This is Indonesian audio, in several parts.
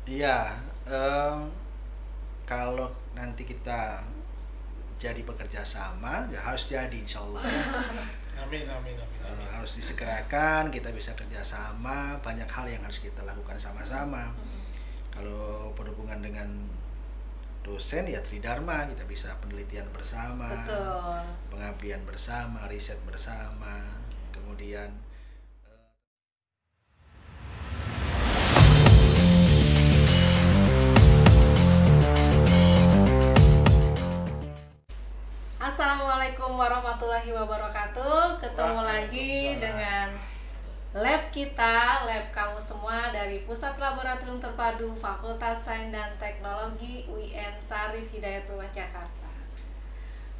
Iya, em, kalau nanti kita jadi bekerja sama, ya harus jadi insya Allah ya. Amin, amin, amin, amin. Harus disegerakan, kita bisa kerjasama, banyak hal yang harus kita lakukan sama-sama. Kalau berhubungan dengan dosen ya tridharma, kita bisa penelitian bersama, Betul. pengabdian bersama, riset bersama, kemudian Assalamualaikum warahmatullahi wabarakatuh. Ketemu lagi Waalaikumsalam. dengan lab kita, lab kamu semua dari Pusat Laboratorium Terpadu Fakultas Sains dan Teknologi UIN Syarif Hidayatullah Jakarta.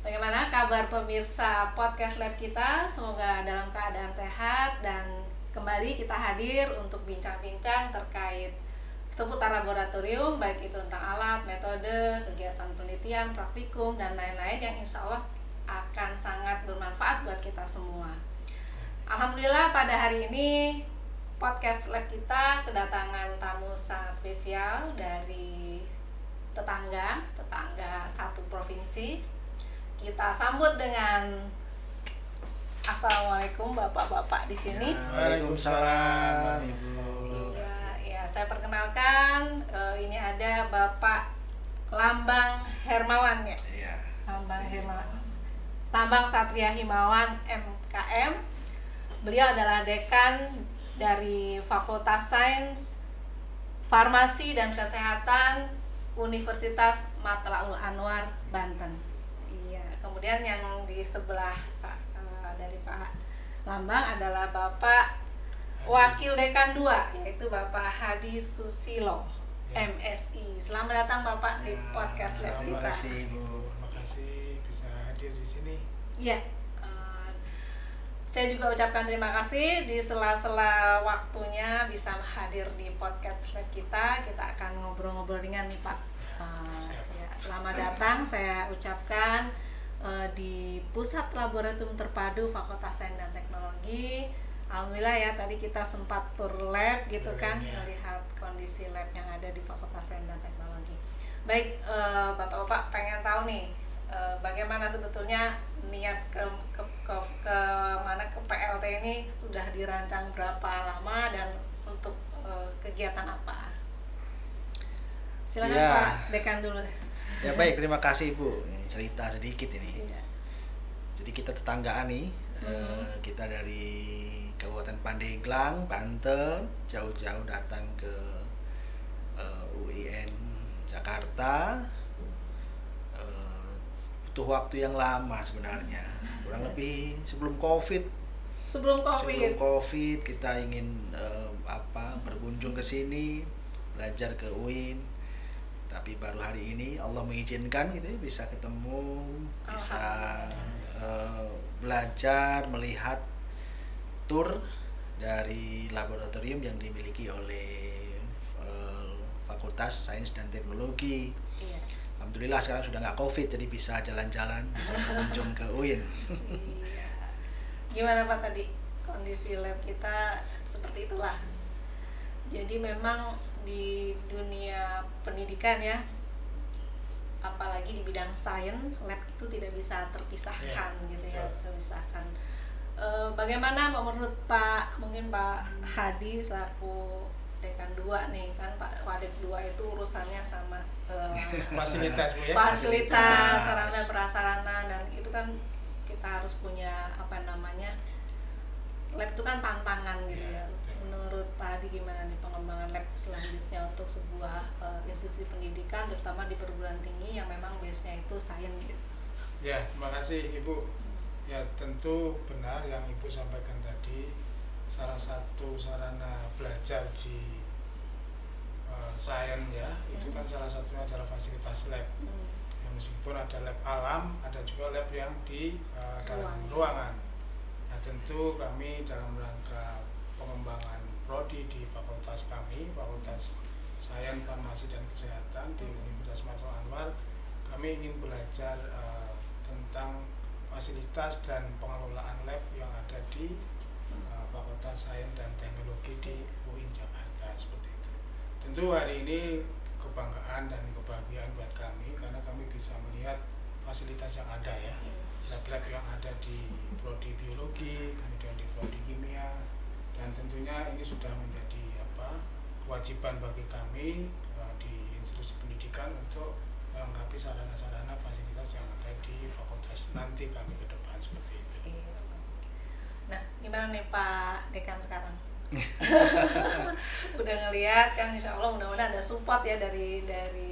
Bagaimana kabar pemirsa podcast lab kita? Semoga dalam keadaan sehat dan kembali kita hadir untuk bincang-bincang terkait seputar laboratorium, baik itu tentang alat, metode, kegiatan penelitian, praktikum, dan lain-lain yang insya Allah akan sangat bermanfaat buat kita semua. Alhamdulillah pada hari ini podcast lab kita kedatangan tamu sangat spesial dari tetangga satu provinsi. Kita sambut dengan Assalamualaikum bapak-bapak di sini. Waalaikumsalam Ibu. Iya, saya perkenalkan ini ada Bapak Lambang Hermawan ya. Iya. Lambang Satria Himawan MKM. Beliau adalah dekan dari Fakultas Sains, Farmasi dan Kesehatan Universitas Matlaul Anwar, Banten. Iya, kemudian yang di sebelah dari Pak Lambang adalah Bapak Wakil Dekan 2, yaitu Bapak Hadi Susilo, Ya. MSI. Selamat datang Bapak di podcast lab Terima kita. kasih Ibu. Terima kasih bisa hadir di sini. Iya. Saya juga ucapkan terima kasih di sela-sela waktunya bisa hadir di podcast lab kita. Kita akan ngobrol-ngobrol ringan nih Pak. Siap. Ya, selamat datang saya ucapkan di Pusat Laboratorium Terpadu Fakultas Sains dan Teknologi. Alhamdulillah ya tadi kita sempat tur lab gitu kan, Ya. melihat kondisi lab yang ada di Fakultas Sains dan Teknologi. Baik, Bapak-bapak pengen tahu nih bagaimana sebetulnya niat ke mana ke PLT ini sudah dirancang berapa lama dan untuk kegiatan apa? Silakan Ya. Pak Dekan dulu. Ya baik, terima kasih Ibu. Ini cerita sedikit ini. Iya. Jadi kita tetanggaan nih, kita dari Kabupaten Pandeglang, Banten, jauh-jauh datang ke UIN Jakarta. Butuh waktu yang lama sebenarnya, kurang lebih sebelum COVID. Sebelum Sebelum COVID. COVID kita ingin berkunjung ke sini, belajar ke UIN. Tapi baru hari ini Allah mengizinkan gitu ya, bisa ketemu, bisa belajar, melihat tur dari laboratorium yang dimiliki oleh Fakultas Sains dan Teknologi. Iya. Alhamdulillah sekarang sudah nggak COVID, jadi bisa jalan-jalan, bisa berkunjung ke UIN. Iya. Gimana Pak tadi kondisi lab kita seperti itulah. Jadi memang di dunia pendidikan ya, apalagi di bidang sains, lab itu tidak bisa terpisahkan gitu ya, terpisahkan. Bagaimana menurut Pak, mungkin Pak Hadi selaku Dekan 2 nih kan, Pak Wadek 2 itu urusannya sama Fasilitas Bu ya. fasilitas, sarana prasarana, dan itu kan kita harus punya lab itu kan tantangan gitu ya. Menurut Pak Hadi gimana nih pengembangan lab selanjutnya untuk sebuah institusi pendidikan terutama di perguruan tinggi yang memang base-nya itu sains gitu. Ya, terima kasih Ibu. Ya tentu benar yang Ibu sampaikan tadi, salah satu sarana belajar di sains ya, itu kan salah satunya adalah fasilitas lab. Ya, meskipun ada lab alam, ada juga lab yang di dalam ruangan. Nah tentu kami dalam rangka pengembangan prodi di fakultas kami, Fakultas Sains, Farmasi dan Kesehatan di Universitas Matlaul Anwar, kami ingin belajar tentang fasilitas dan pengelolaan lab yang ada di Fakultas Sains dan Teknologi di UIN Jakarta seperti itu. tentu hari ini kebanggaan dan kebahagiaan buat kami karena kami bisa melihat fasilitas yang ada ya, lab-lab yang ada di prodi biologi, kemudian di prodi kimia, dan tentunya ini sudah menjadi kewajiban bagi kami di institusi pendidikan untuk melengkapi sarana-sarana fasilitas yang ada di fakultas nanti kami ke depan seperti itu. Nah, gimana nih Pak Dekan sekarang? Udah ngelihat kan, insya Allah mudah-mudahan ada support ya dari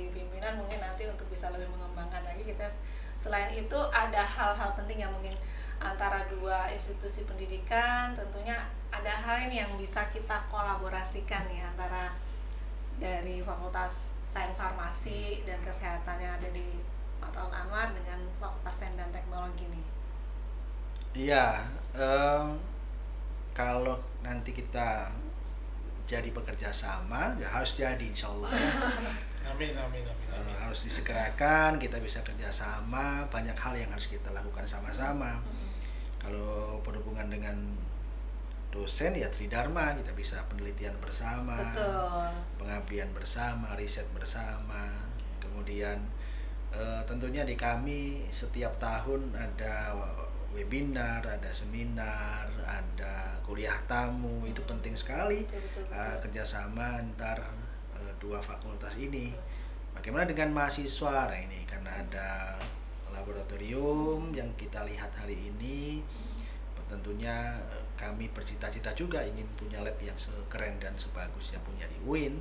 pimpinan mungkin nanti untuk bisa lebih mengembangkan lagi kita. Selain itu ada hal-hal penting yang mungkin antara dua institusi pendidikan, tentunya ada hal ini yang bisa kita kolaborasikan ya antara dari Fakultas Sains Farmasi dan Kesehatan yang ada di Matlab Anwar dengan Fakultas Sains dan Teknologi nih. Iya, kalau nanti kita jadi bekerja sama, ya harus jadi insya Allah. Amin. Harus disegerakan, kita bisa kerjasama, banyak hal yang harus kita lakukan sama-sama. Kalau berhubungan dengan dosen ya tridharma, kita bisa penelitian bersama, Betul. pengabdian bersama, riset bersama. Kemudian tentunya di kami setiap tahun ada webinar, ada seminar, ada kuliah tamu, itu penting sekali. Betul. Kerjasama antar dua fakultas ini. Bagaimana dengan mahasiswa? Nah ini karena ada laboratorium yang kita lihat hari ini, tentunya kami bercita-cita juga ingin punya lab yang sekeren dan sebagus yang punya di UIN.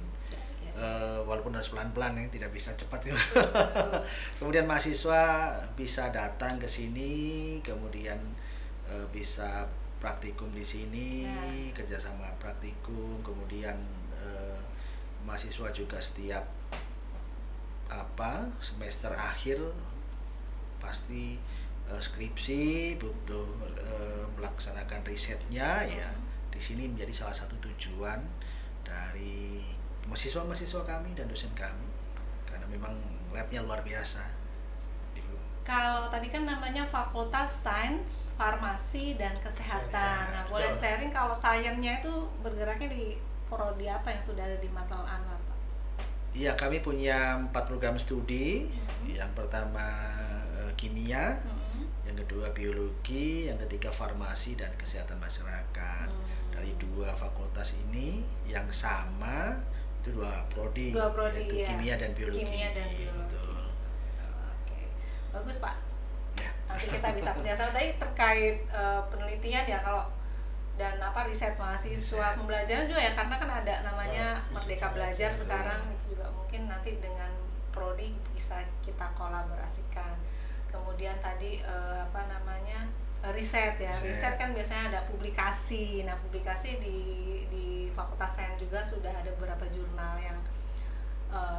Walaupun harus pelan-pelan ya, tidak bisa cepat ya. Kemudian mahasiswa bisa datang ke sini, kemudian bisa praktikum di sini, kerjasama praktikum, kemudian mahasiswa juga setiap semester akhir pasti skripsi butuh melaksanakan risetnya ya. Di sini menjadi salah satu tujuan dari mahasiswa kami dan dosen kami karena memang labnya luar biasa. Kalau tadi kan namanya Fakultas Sains, Farmasi dan Kesehatan. Nah, boleh sharing kalau sainsnya itu bergeraknya di prodi apa yang sudah ada di Matlab Anwar, Pak? Iya, kami punya 4 program studi. Yang pertama kimia, yang kedua biologi, yang ketiga farmasi dan kesehatan masyarakat. Dari dua fakultas ini yang sama itu dua prodi yaitu ya. kimia dan biologi. Oke, bagus Pak. Ya. Nanti kita bisa kerjasama. Tadi terkait penelitian ya, kalau dan riset mahasiswa pembelajaran juga ya, karena kan ada namanya Merdeka Belajar sekarang, itu juga mungkin nanti dengan prodi bisa kita kolaborasikan. Kemudian tadi riset ya. Riset kan biasanya ada publikasi. Nah, publikasi di Fakultas Sains juga sudah ada beberapa jurnal yang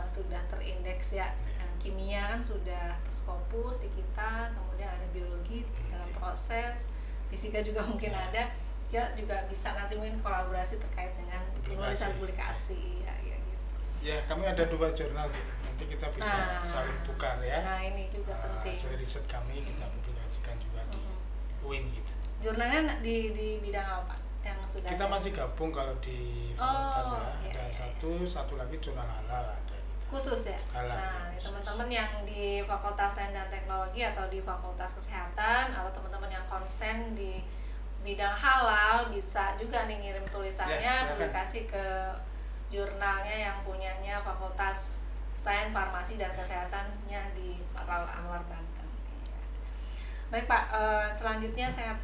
sudah terindeks ya. Kimia kan sudah Scopus di kita, kemudian ada biologi dalam proses, fisika juga mungkin ada. Ya juga bisa nanti mungkin kolaborasi terkait dengan penulisan publikasi ya gitu. Ya, kami ada 2 jurnal nanti kita bisa saling tukar ya. Nah, ini juga penting. Hasil riset kami kita publikasikan juga di UIN gitu. Jurnalnya di bidang apa Pak? Yang sudah kita masih gabung kalau di fakultas iya. Ada satu lagi jurnal halal ada gitu. Khusus ya. Halal, Nah, khusus. teman-teman yang di Fakultas Sains dan Teknologi atau di Fakultas Kesehatan atau teman-teman yang konsen di bidang halal bisa juga nih ngirim tulisannya publikasi ke jurnalnya yang punyanya Fakultas Sains, Farmasi dan Kesehatannya di Matlab Anwar Banten. Baik Pak, selanjutnya saya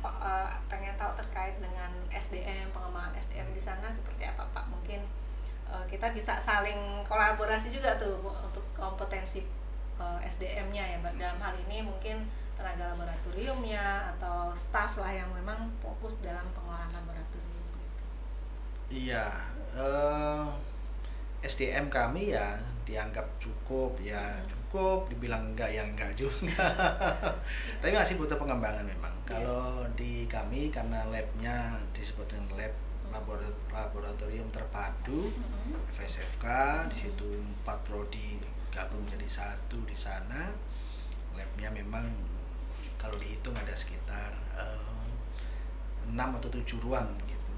pengen tahu terkait dengan SDM, pengembangan SDM di sana seperti apa Pak? Mungkin kita bisa saling kolaborasi juga tuh untuk kompetensi SDM-nya ya. Dalam hal ini mungkin tenaga laboratoriumnya atau staff lah yang memang fokus dalam pengolahan laboratorium gitu. Iya, SDM kami ya dianggap cukup, dibilang enggak ya enggak juga. Tapi masih butuh pengembangan memang. Kalau di kami karena labnya disebut dengan lab laboratorium terpadu FSFK, di situ 4 prodi gabung menjadi 1 di sana. Labnya memang kalau dihitung ada sekitar 6 atau 7 ruang gitu.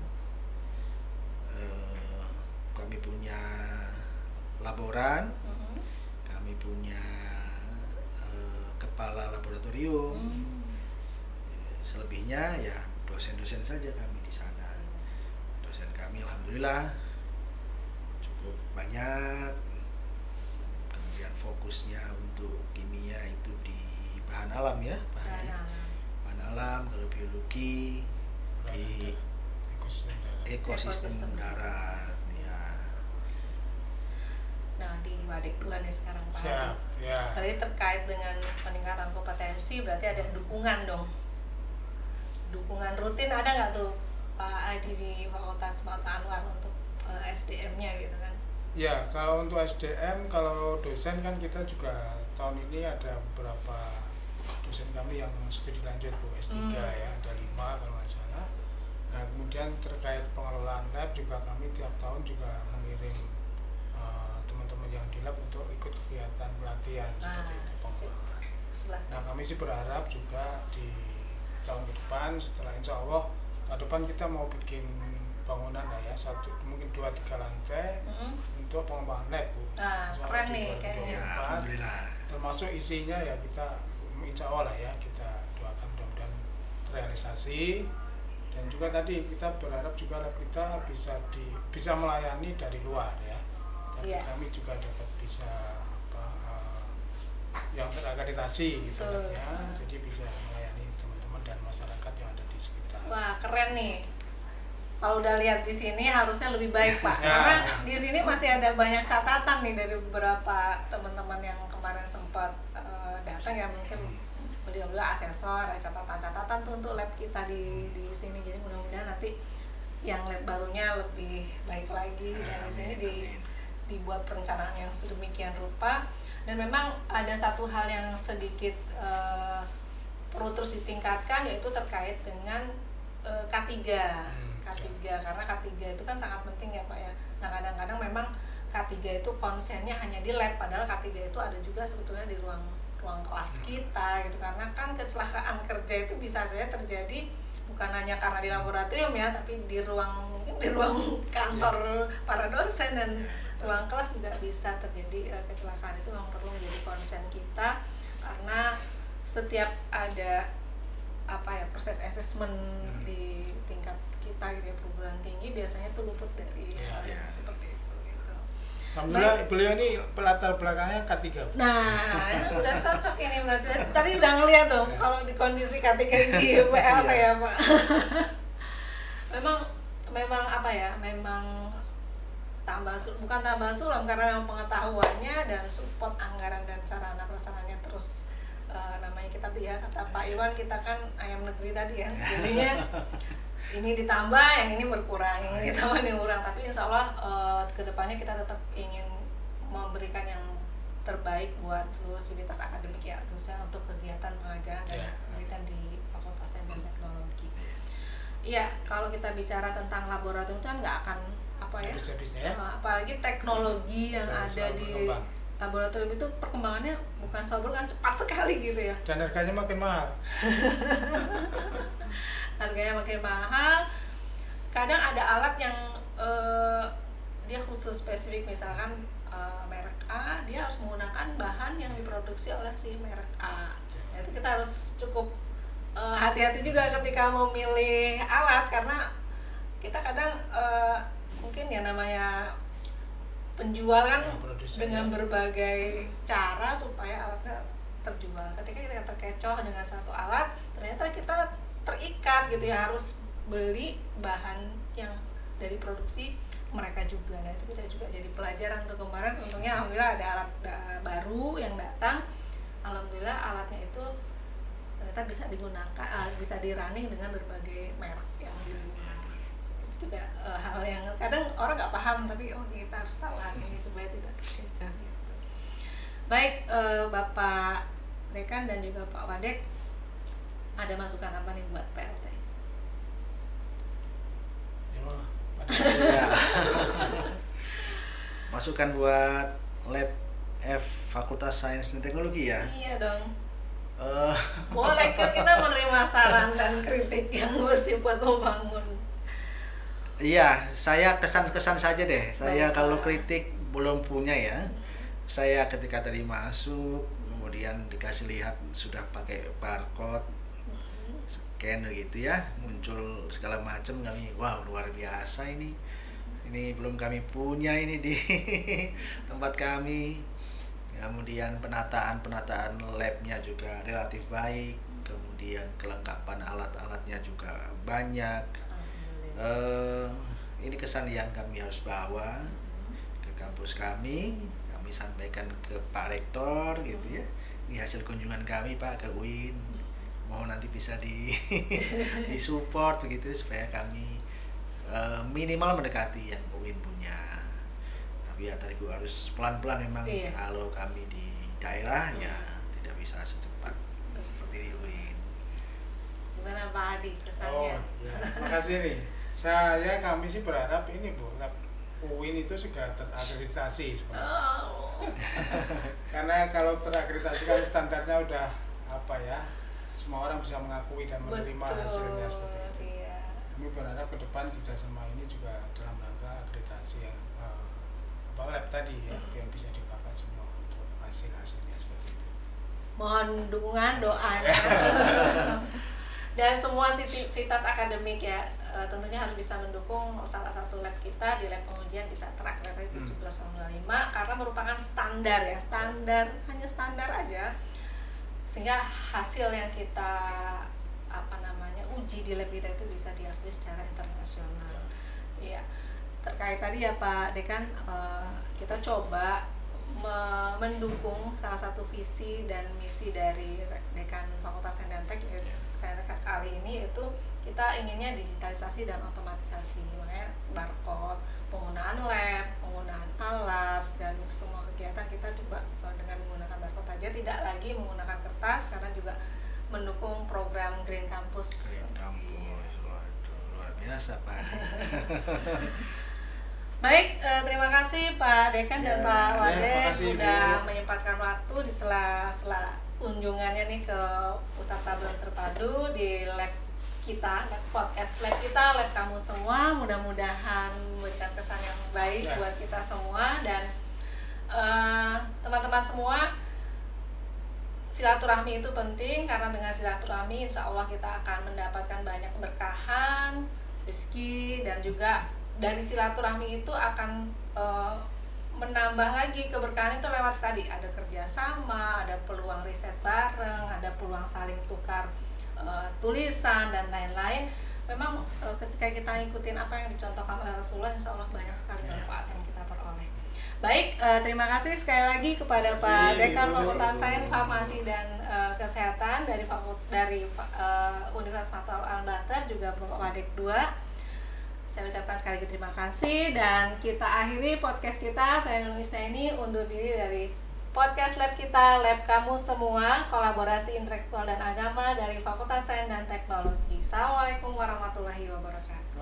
Kami punya laboran, kami punya kepala laboratorium. Selebihnya ya dosen-dosen saja kami di sana. Dosen kami alhamdulillah cukup banyak. Kemudian fokusnya untuk kimia itu di bahan alam ya, bahan alam, kalau biologi di ekosistem darat ya. Nah, di Wadik 2 nih sekarang Pak Siap, Hadi. ya. Berarti terkait dengan peningkatan kompetensi berarti ada dukungan dong. Dukungan rutin ada nggak tuh Pak Hadi di Fakultas Mata Anwar untuk SDM-nya gitu kan? Ya, kalau untuk SDM, kalau dosen kan kita juga tahun ini ada beberapa dosen kami yang studi lanjut Bu, S3 ya, ada 5 kalau nggak salah. Nah, kemudian terkait pengelolaan lab juga kami tiap tahun juga mengirim teman-teman yang di lab untuk ikut kegiatan pelatihan seperti itu pengelolaan. Nah, kami sih berharap juga di tahun ke depan setelah insya Allah tahun depan kita mau bikin bangunan lah ya, mungkin 2-3 lantai untuk pengembangan lab Bu. Keren nih kayaknya. Termasuk isinya ya kita insya Allah lah ya, kita doakan mudah-mudahan terrealisasi. Dan juga tadi kita berharap juga lab kita bisa melayani dari luar ya. Tapi kami juga dapat bisa yang terakreditasi gitu ya. Jadi bisa melayani teman-teman dan masyarakat yang ada di sekitar. Wah, keren nih. Kalau udah lihat di sini harusnya lebih baik Pak, karena di sini masih ada banyak catatan nih dari beberapa teman-teman yang kemarin sempat datang ya, mungkin beliau-beliau asesor, ada catatan-catatan tuh untuk lab kita di sini. Jadi mudah-mudahan nanti yang lab barunya lebih baik lagi dari sini dibuat perencanaan yang sedemikian rupa. Dan memang ada satu hal yang sedikit perlu terus ditingkatkan, yaitu terkait dengan K3. Karena K3 itu kan sangat penting ya Pak ya. Nah, kadang-kadang memang K3 itu konsennya hanya di lab, padahal K3 itu ada juga sebetulnya di ruang kelas kita gitu. Karena kan kecelakaan kerja itu bisa saja terjadi bukan hanya karena di laboratorium ya, tapi mungkin di ruang kantor para dosen dan ruang kelas juga bisa terjadi kecelakaan. Itu memang perlu menjadi konsen kita, karena setiap ada proses asesmen di tingkat kita gitu ya, perguruan tinggi biasanya itu luput dari hal yang seperti itu gitu. Alhamdulillah beliau ini latar belakangnya K3. Nah, ini udah cocok ini berarti. Tadi udah ngeliat dong kalau di kondisi K3 di PLT ya Pak. memang apa ya? Memang bukan tambah sulam, karena memang pengetahuannya dan support anggaran dan sarana prasarananya terus namanya kita tuh ya, kata Pak Iwan, kita kan ayam negeri tadi ya, jadinya ini ditambah, yang ini berkurang, yang ini ditambah, yang kurang. Tapi insya Allah kedepannya kita tetap ingin memberikan yang terbaik buat seluruh sivitas akademik ya, khususnya untuk kegiatan pengajaran dan penelitian di Fakultas Sains dan Teknologi. Iya, kalau kita bicara tentang laboratorium itu kan nggak akan apalagi teknologi yang ada di laboratorium itu perkembangannya bukan selalu kan cepat sekali gitu ya. Dan harganya makin mahal. Harganya makin mahal. Kadang ada alat yang dia khusus spesifik, misalkan merek A, dia harus menggunakan bahan yang diproduksi oleh si merek A. Nah, itu kita harus cukup hati-hati juga ketika memilih alat, karena kita kadang mungkin ya namanya penjual kan dengan berbagai cara supaya alatnya terjual. Ketika kita terkecoh dengan satu alat, ternyata kita terikat gitu ya, harus beli bahan yang dari produksi mereka juga. Nah, itu kita juga jadi pelajaran untuk kemarin. Untungnya alhamdulillah ada alat baru yang datang. Alhamdulillah alatnya itu ternyata bisa digunakan, bisa dirunning dengan berbagai merek yang di dunia. Itu juga hal yang kadang orang nggak paham, tapi kita harus tahu ini supaya tidak terkecoh gitu. Baik, Bapak Dekan dan juga Pak Wadek, ada masukan apa nih buat PLT? Masukan buat lab F Fakultas Sains dan Teknologi ya? Iya dong. Boleh, kita menerima saran dan kritik yang mesti buat membangun. Iya, saya kesan-kesan saja deh. Saya kalau kritik belum punya ya. Saya ketika tadi masuk, kemudian dikasih lihat sudah pakai barcode, scan gitu ya, muncul segala macam, kami wow luar biasa ini belum kami punya ini di tempat kami. Kemudian penataan labnya juga relatif baik, kemudian kelengkapan alat-alatnya juga banyak. Ini kesan yang kami harus bawa ke kampus kami sampaikan ke Pak Rektor gitu ya. Ini hasil kunjungan kami Pak ke UIN, mau nanti bisa disupport begitu supaya kami minimal mendekati yang UIN punya. Tapi ya tadi Bu harus pelan-pelan memang. Kalau kami di daerah ya tidak bisa secepat seperti di UIN. Gimana Pak Adi kesannya? Ya. Makasih nih. Kami sih berharap ini Bu, UIN itu segera terakreditasi karena kalau terakreditasi kan standarnya udah semua orang bisa mengakui dan menerima hasilnya seperti itu. Kami berharap ke depan kerjasama ini juga dalam rangka akreditasi yang lab tadi ya, yang bisa dipakai semua untuk hasilnya seperti itu. Mohon dukungan doanya dan semua aktivitas akademik ya, tentunya harus bisa mendukung salah satu lab kita di lab pengujian bisa terakreditasi 1795 karena merupakan standar ya, hanya standar aja, sehingga hasil yang kita uji di lab kita itu bisa diakui secara internasional. Iya. Terkait tadi ya Pak Dekan, kita coba mendukung salah satu visi dan misi dari Dekan Fakultas Sains dan Teknologi kali ini, yaitu kita inginnya digitalisasi dan otomatisasi. Makanya barcode, penggunaan lab, penggunaan alat, dan semua kegiatan kita coba dengan menggunakan barcode aja, tidak lagi menggunakan kertas, karena juga mendukung program Green Campus. Luar biasa Pak. Baik, terima kasih Pak Dekan dan Pak Wade sudah menyempatkan waktu di sela-sela kunjungannya nih ke Pusat Tabungan Terpadu di lab kita, podcast lab kita, lab kamu semua. Mudah-mudahan memberikan kesan yang baik buat kita semua, dan teman-teman semua, silaturahmi itu penting, karena dengan silaturahmi insya Allah kita akan mendapatkan banyak keberkahan, rezeki, dan juga dari silaturahmi itu akan menambah lagi keberkahan itu lewat tadi ada kerjasama, ada peluang riset bareng, ada peluang saling tukar tulisan dan lain-lain. Memang ketika kita ikutin apa yang dicontohkan oleh Rasulullah, insya Allah banyak sekali manfaat yang kita peroleh. Baik, terima kasih sekali lagi kepada Pak Dekan Fakultas Sains, Farmasi dan Kesehatan dari Universitas Matlab Al-Batar, juga Bapak Wadek 2. Saya ucapkan sekali lagi terima kasih, dan kita akhiri podcast kita. Saya Nurul Isnaini undur diri dari podcast lab kita, lab kamu semua, kolaborasi intelektual dan agama dari Fakultas Sains dan Teknologi. Assalamualaikum warahmatullahi wabarakatuh.